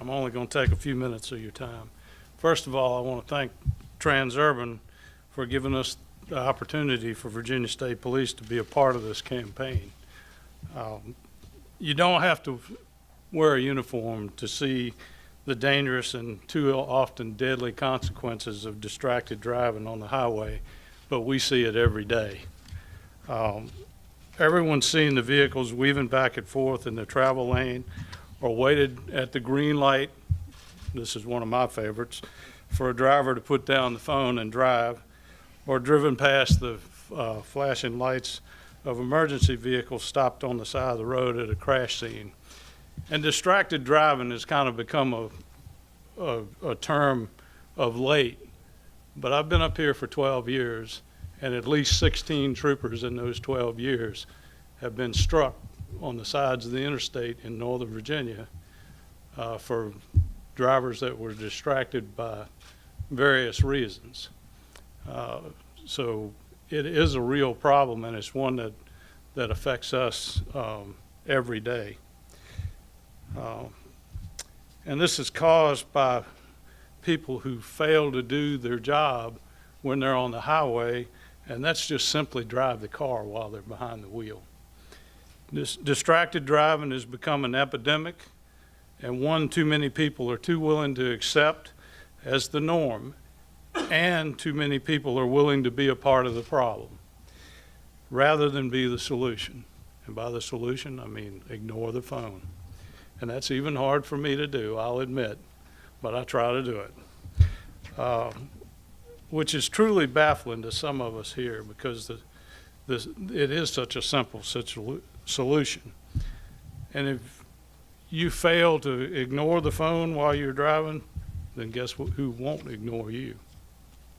I'm only going to take a few minutes of your time. First of all, I want to thank Transurban for giving us the opportunity for Virginia State Police to be a part of this campaign. You don't have to wear a uniform to see the dangerous and too often deadly consequences of distracted driving on the highway, but we see it every day. Everyone's seen the vehicles weaving back and forth in the travel lane or waited at the green light, this is one of my favorites, for a driver to put down the phone and drive, or driven past the flashing lights of emergency vehicles stopped on the side of the road at a crash scene. And distracted driving has kind of become a term of late, but I've been up here for 12 years, and at least 16 troopers in those 12 years have been struck on the sides of the interstate in Northern Virginia for drivers that were distracted by various reasons. So it is a real problem, and it's one that affects us every day. And this is caused by people who fail to do their job when they're on the highway, and that's just simply drive the car while they're behind the wheel. This distracted driving has become an epidemic, and one too many people are too willing to accept as the norm, and too many people are willing to be a part of the problem rather than be the solution. And by the solution, I mean ignore the phone. And that's even hard for me to do, I'll admit, but I try to do it. Which is truly baffling to some of us here, because it is such a simple solution. And if you fail to ignore the phone while you're driving, then guess who won't ignore you?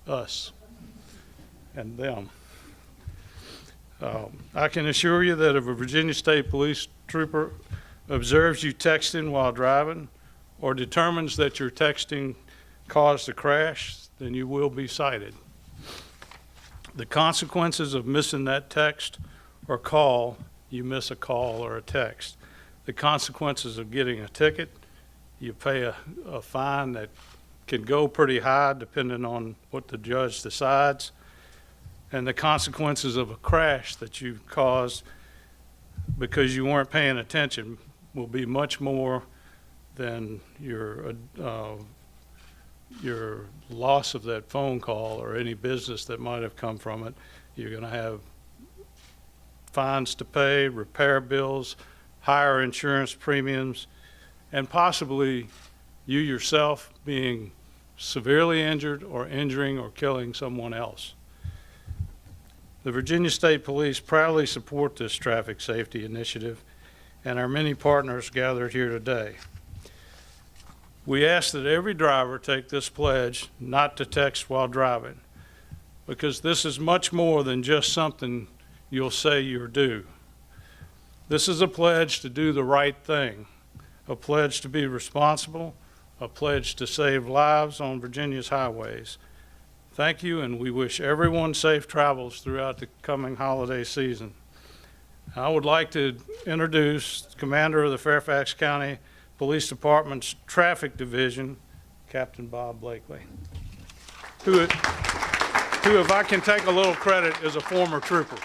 Us and them. I can assure you that if a Virginia State Police trooper observes you texting while driving or determines that your texting caused a crash, then you will be cited. The consequences of missing that text or call, you miss a call or a text. The consequences of getting a ticket, you pay a fine that can go pretty high depending on what the judge decides. And the consequences of a crash that you caused because you weren't paying attention will be much more than your loss of that phone call or any business that might have come from it. You're going to have fines to pay, repair bills, higher insurance premiums, and possibly you yourself being severely injured or injuring or killing someone else. The Virginia State Police proudly support this traffic safety initiative and our many partners gathered here today. We ask that every driver take this pledge not to text while driving, because this is much more than just something you'll say you're due. This is a pledge to do the right thing, a pledge to be responsible, a pledge to save lives on Virginia's highways. Thank you, and we wish everyone safe travels throughout the coming holiday season. I would like to introduce Commander of the Fairfax County Police Department's Traffic Division, Captain Bob Blakely, who, if I can take a little credit, is a former trooper.